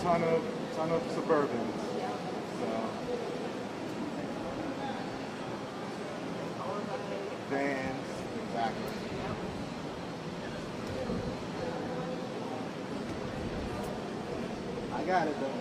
ton of Suburbans. So vans, exactly. I got it though.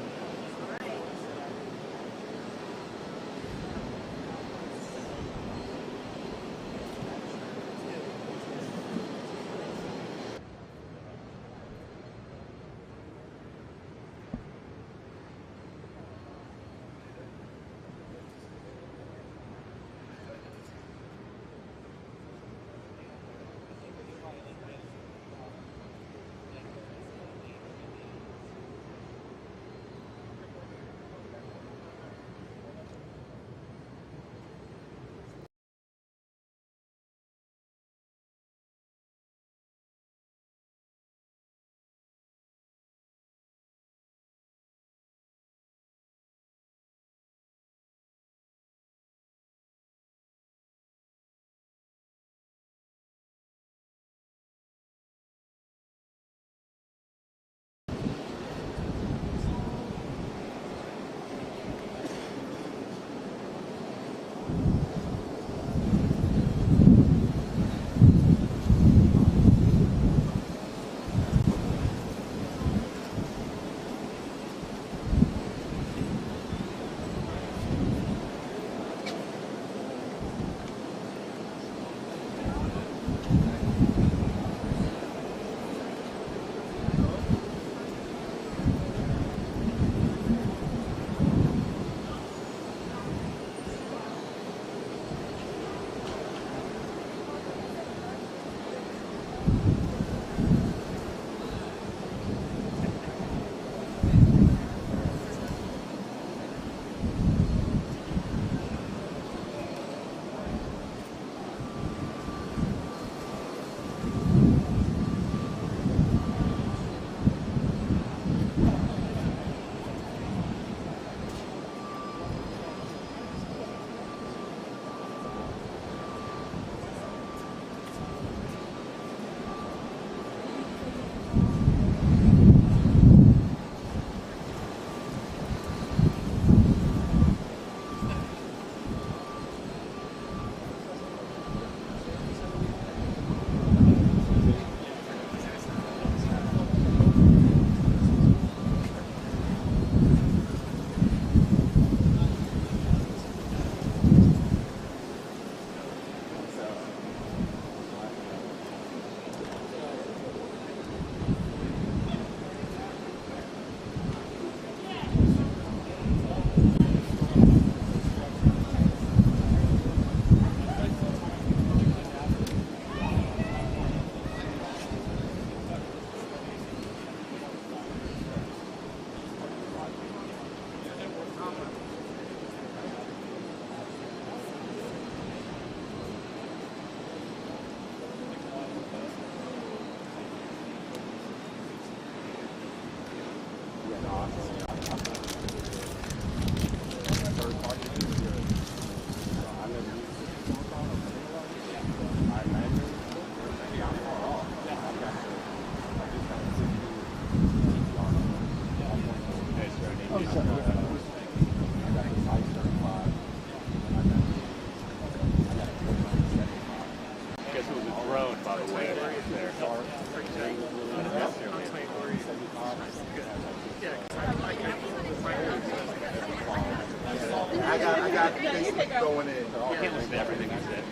I got Facebook going in. You can't listen to everything you said.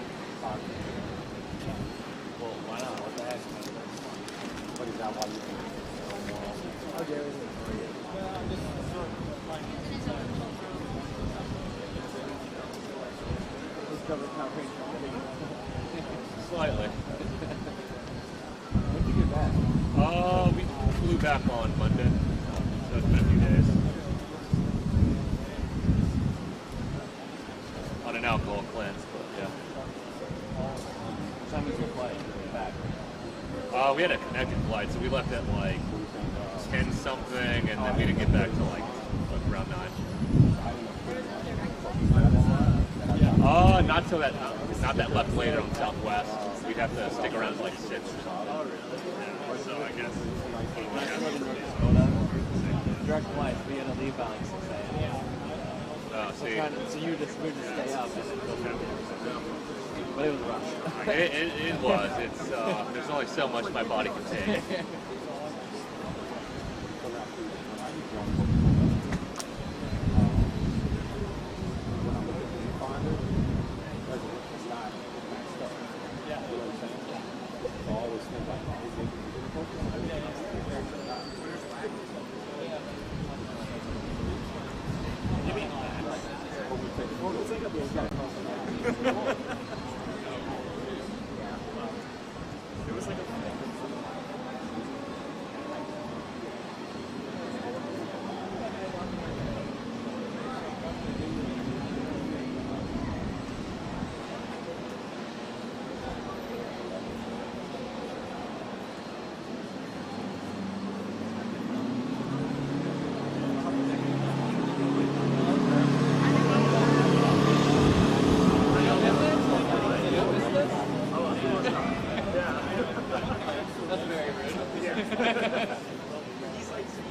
Well, why not? What the heck? What is that? Why you think? Slightly. When did you get back? We flew back on Monday, so it's been a few days. On an alcohol cleanse, but yeah. What time was your flight back? We had a connecting flight, so we left at like 10 something, and then we didn't get back till like around 9. Not till that, not that left later on Southwest. We'd have to stick around till like 6 or something. So I guess. direct flights, we had to leave by like 6 a.m. See, So you just would just stay up and then go back in. But it was rough. it was. It's there's only so much my body can take.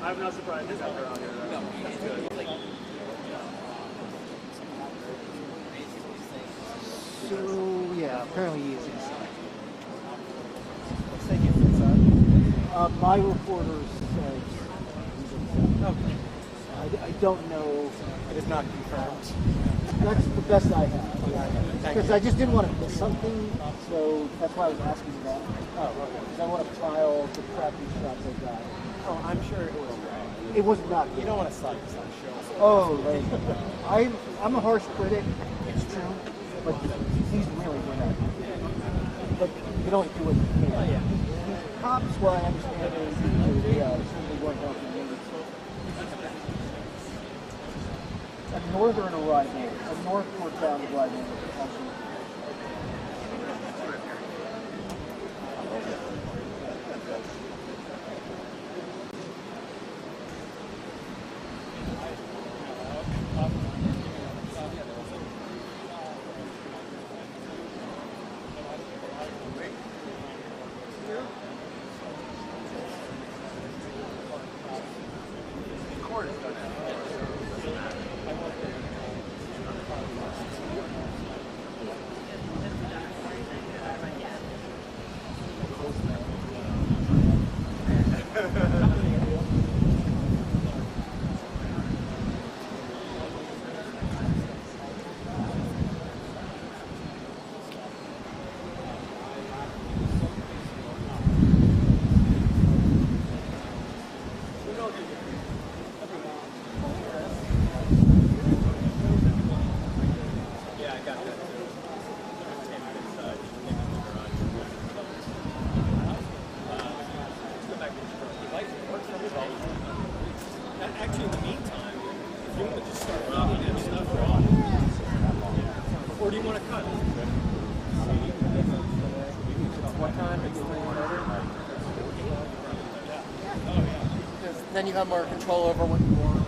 I'm not surprised he's out there on here. So, yeah, apparently he is inside. Let's take it inside. My reporter says he's inside. Okay. I don't know. It is not confirmed. That's the best I have. Thank Because you. I just didn't want to miss something, so that's why I was asking that. Oh, okay. Because I want to file the crappy shots I got. Oh, I'm sure it was. It was not You good. don't want to suck this on show. Oh, like, I'm a harsh critic, it's true, but he's really good at it. But you can only do what you can. Oh, yeah. Cops, what I understand is simply going down for news. A northern arrival, a northward bound arrival. Actually, in the meantime, if you want to just start robbing that stuff, or do you want to cut? What time? It's 3:30. Because then you have more control over what you want.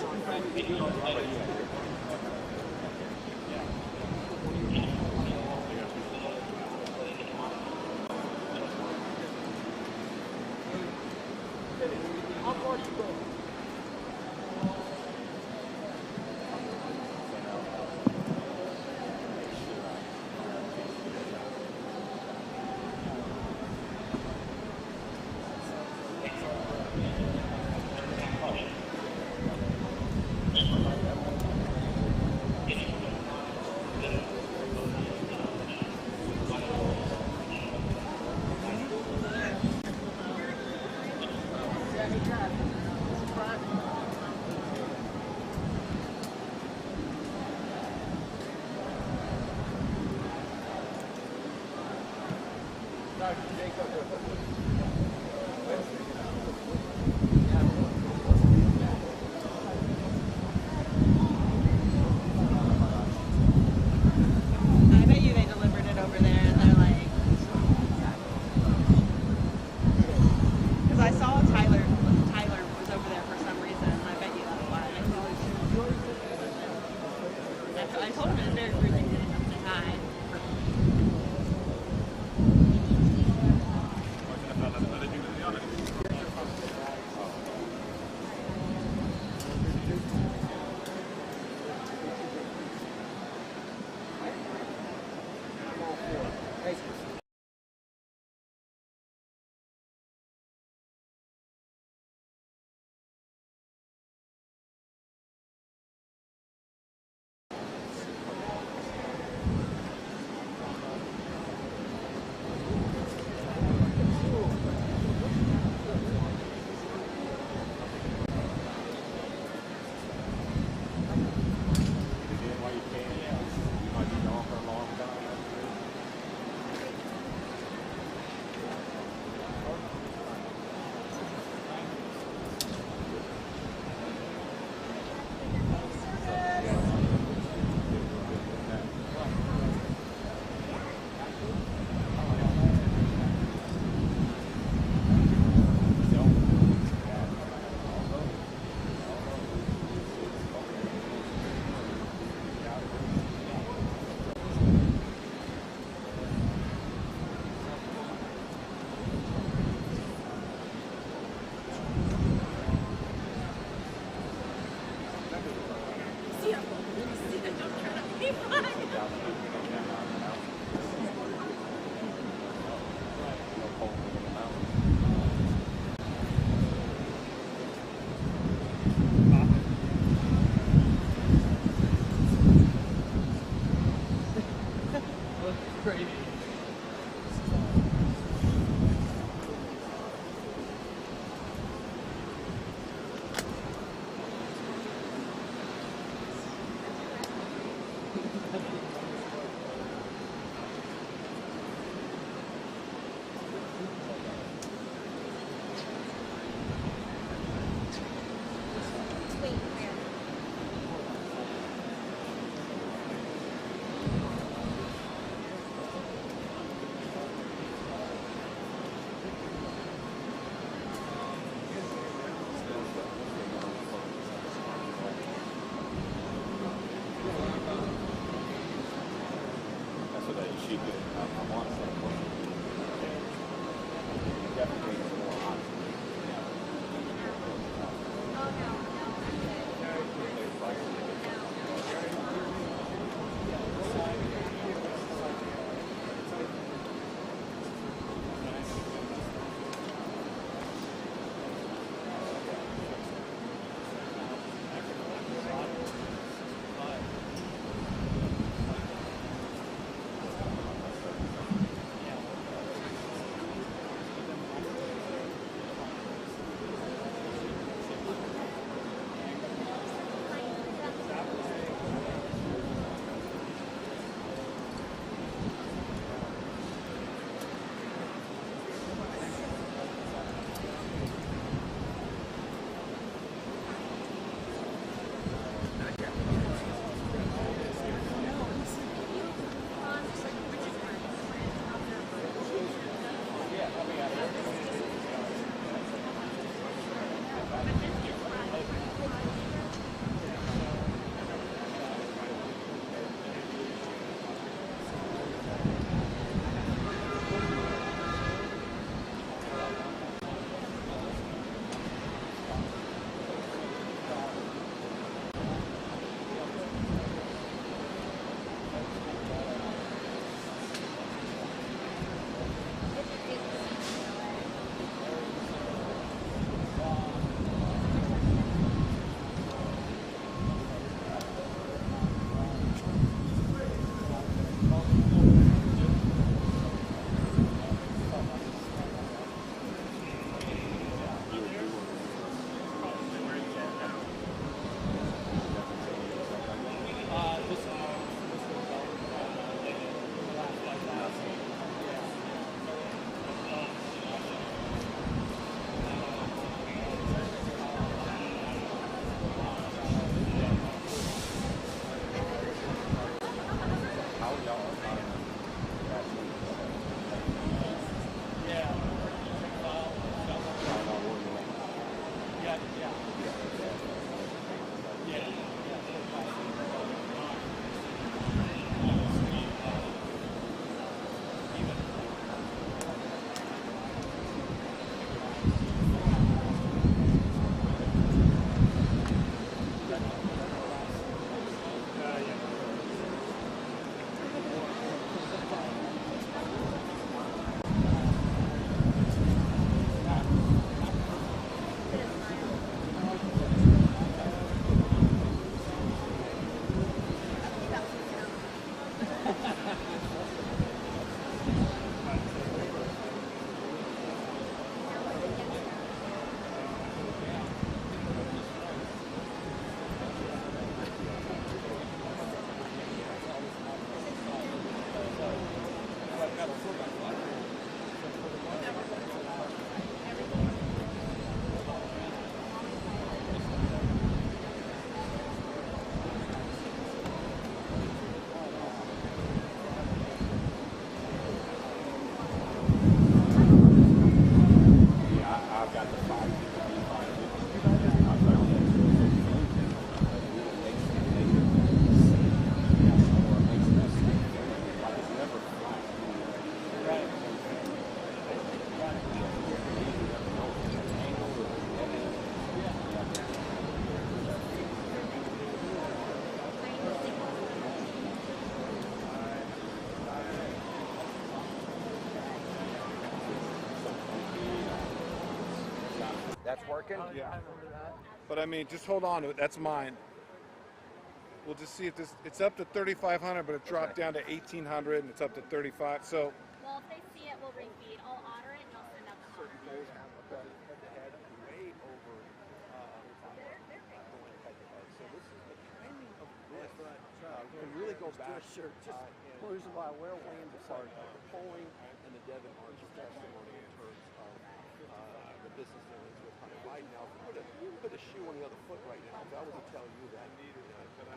I bet you they delivered it over there and they're like, because I saw Tyler was over there for some reason. And I bet you that's why. I told him it's very cruising to say hi. That's working? Yeah. But I mean, just hold on to it. That's mine. We'll just see if this. It's up to 3,500, but it dropped down to 1,800, and it's up to 35. So. Well, if they see it, we'll refeed. I'll honor it and I'll send out the Certain polls have a head-to-head way over head-to-head. So this is the timing of this can really go back Where's the where way into part of the polling and the Devin Archer testimony in terms of the business dealings with Hunter Biden. Now, if you put a shoe on the other foot right now, if I was to tell you that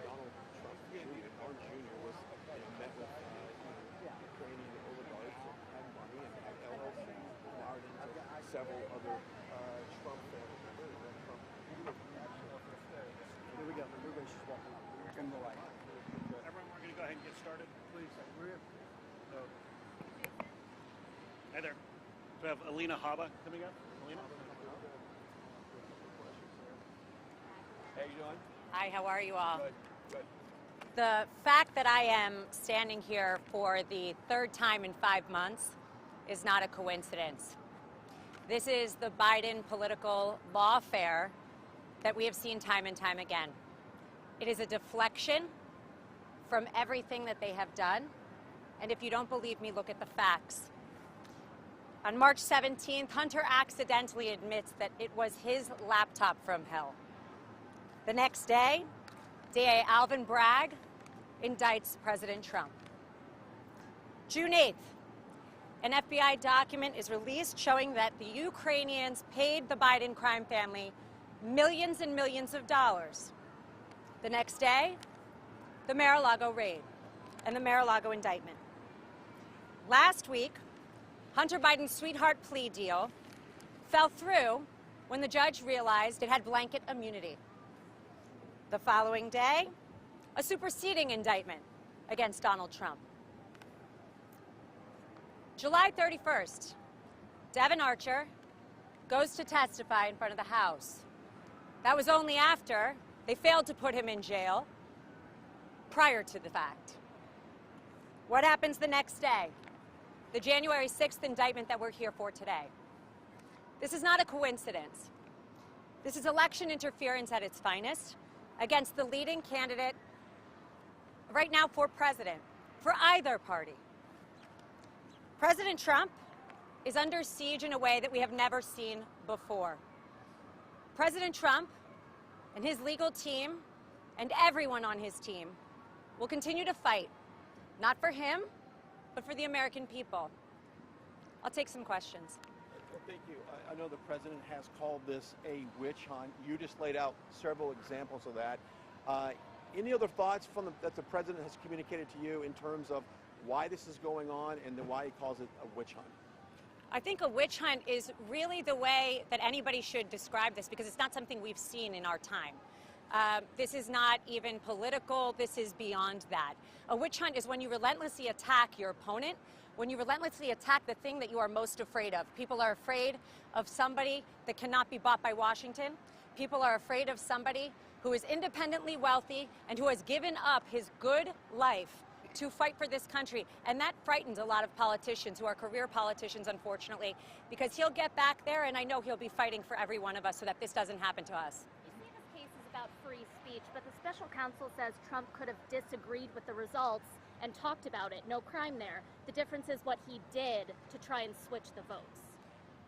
Donald Trump Jr. was met with Ukrainian oligarchs and had money and had LLCs wired into several other Trump family members. Here we go. Everybody's just walking up. We're going to the light. Everyone, we're going to go ahead and get started, please. Hi there. Do we have Alina Haba coming up? Alina? How you doing? Hi, how are you all? Good. Good. The fact that I am standing here for the third time in 5 months is not a coincidence. This is the Biden political lawfare that we have seen time and time again. It is a deflection from everything that they have done. And if you don't believe me, look at the facts. On March 17th, Hunter accidentally admits that it was his laptop from hell. The next day, DA Alvin Bragg indicts President Trump. June 8th, an FBI document is released showing that the Ukrainians paid the Biden crime family millions and millions of dollars. The next day, the Mar-a-Lago raid and the Mar-a-Lago indictment. Last week, Hunter Biden's sweetheart plea deal fell through when the judge realized it had blanket immunity. The following day, a superseding indictment against Donald Trump. July 31st, Devin Archer goes to testify in front of the House. That was only after they failed to put him in jail prior to the fact. What happens the next day? The January 6th indictment that we're here for today. This is not a coincidence. This is election interference at its finest against the leading candidate right now for president, for either party. President Trump is under siege in a way that we have never seen before. President Trump and his legal team and everyone on his team will continue to fight, not for him, but for the American people. I'll take some questions. Thank you. I know the president has called this a witch hunt. You just laid out several examples of that. Any other thoughts that the president has communicated to you in terms of why this is going on and then why he calls it a witch hunt? I think a witch hunt is really the way that anybody should describe this because it's not something we've seen in our time. This is not even political. This is beyond that. A witch hunt is when you relentlessly attack your opponent, when you relentlessly attack the thing that you are most afraid of. People are afraid of somebody that cannot be bought by Washington. People are afraid of somebody who is independently wealthy and who has given up his good life to fight for this country. And that frightens a lot of politicians who are career politicians, unfortunately, because he'll get back there and I know he'll be fighting for every one of us so that this doesn't happen to us. You say this case is about free speech, but the special counsel says Trump could have disagreed with the results and talked about it. No crime there. The difference is what he did to try and switch the votes.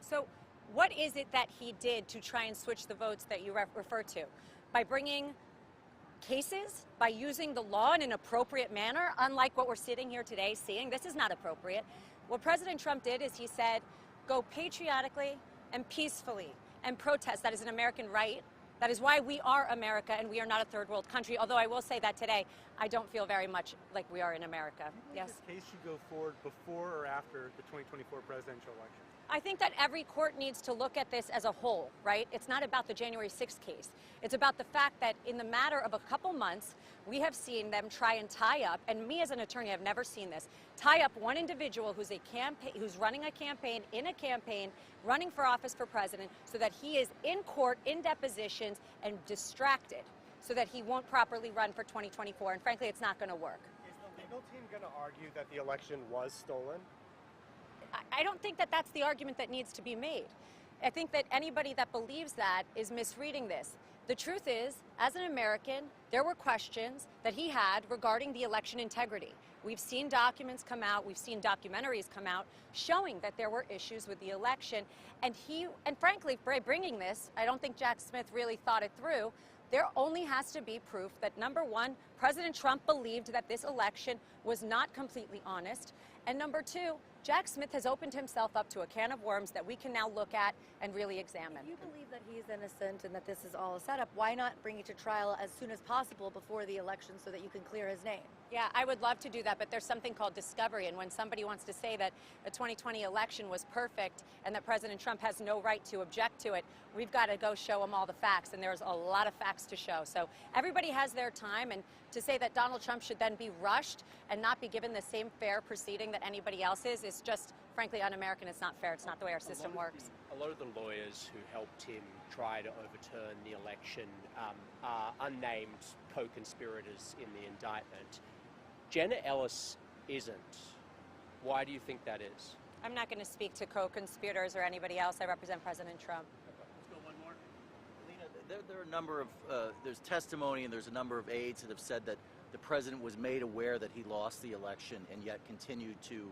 So what is it that he did to try and switch the votes that you refer to? By bringing cases, by using the law in an appropriate manner, unlike what we're sitting here today seeing. This is not appropriate. What President Trump did is he said, go patriotically and peacefully and protest. That is an American right. That is why we are America and we are not a third world country. Although I will say that today, I don't feel very much like we are in America. Yes? This case should go forward before or after the 2024 presidential election? I think that every court needs to look at this as a whole, right? It's not about the January 6th case. It's about the fact that in the matter of a couple months, we have seen them try and tie up, and me as an attorney have never seen this, tie up one individual who's running a campaign, in a campaign, running for office for president, so that he is in court, in depositions, and distracted, so that he won't properly run for 2024. And frankly, it's not going to work. Is the legal team going to argue that the election was stolen? I don't think that that's the argument that needs to be made. I think that anybody that believes that is misreading this. The truth is, as an American, there were questions that he had regarding the election integrity. We've seen documents come out, we've seen documentaries come out showing that there were issues with the election. And frankly, by bringing this, I don't think Jack Smith really thought it through. There only has to be proof that, number one, President Trump believed that this election was not completely honest. And number two, Jack Smith has opened himself up to a can of worms that we can now look at and really examine. If you believe that he's innocent and that this is all a setup, why not bring it to trial as soon as possible before the election so that you can clear his name? Yeah, I would love to do that, but there's something called discovery, and when somebody wants to say that the 2020 election was perfect and that President Trump has no right to object to it, we've got to go show them all the facts, and there's a lot of facts to show. So everybody has their time, and to say that Donald Trump should then be rushed and not be given the same fair proceeding that anybody else is just, frankly, un-American. It's not fair. It's not the way our system works. A lot of the lawyers who helped him try to overturn the election are unnamed co-conspirators in the indictment. Jenna Ellis isn't. Why do you think that is? I'm not going to speak to co-conspirators or anybody else. I represent President Trump. Let's go one more. Alina, there are a number of, there's testimony and there's a number of aides that have said that the president was made aware that he lost the election and yet continued to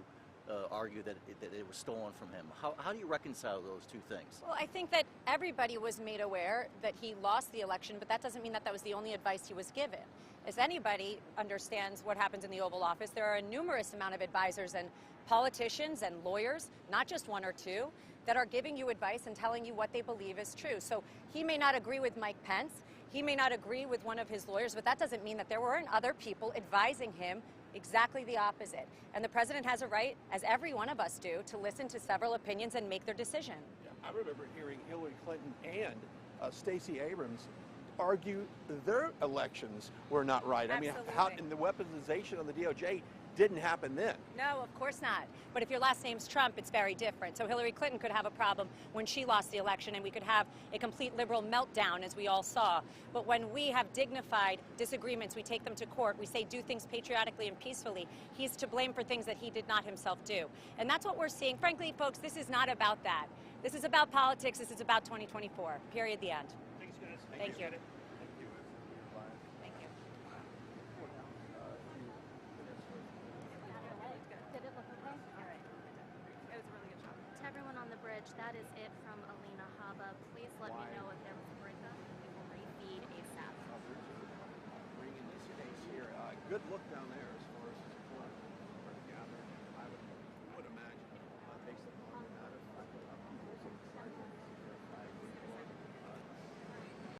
argue that it was stolen from him. How do you reconcile those two things? Well, I think that everybody was made aware that he lost the election, but that doesn't mean that that was the only advice he was given. As anybody understands what happens in the Oval Office, there are a numerous amount of advisors and politicians and lawyers, not just one or two, that are giving you advice and telling you what they believe is true. So he may not agree with Mike Pence, he may not agree with one of his lawyers, but that doesn't mean that there weren't other people advising him exactly the opposite. And the president has a right, as every one of us do, to listen to several opinions and make their decision. Yeah, I remember hearing Hillary Clinton and Stacey Abrams argue their elections were not right. Absolutely. I mean, and the weaponization of the DOJ didn't happen then. No, of course not. But if your last name's Trump, it's very different. So Hillary Clinton could have a problem when she lost the election, and we could have a complete liberal meltdown, as we all saw. But when we have dignified disagreements, we take them to court, we say do things patriotically and peacefully. He's to blame for things that he did not himself do. And that's what we're seeing. Frankly, folks, this is not about that. This is about politics. This is about 2024. Period. The end. Thanks, guys. Thank you. Did it look okay? All right. It was a really good job. To everyone on the bridge, that is it from Alina Habba. Please let me know if there was a breakup. We will refeed ASAP. Bringing this case here. Good look down there.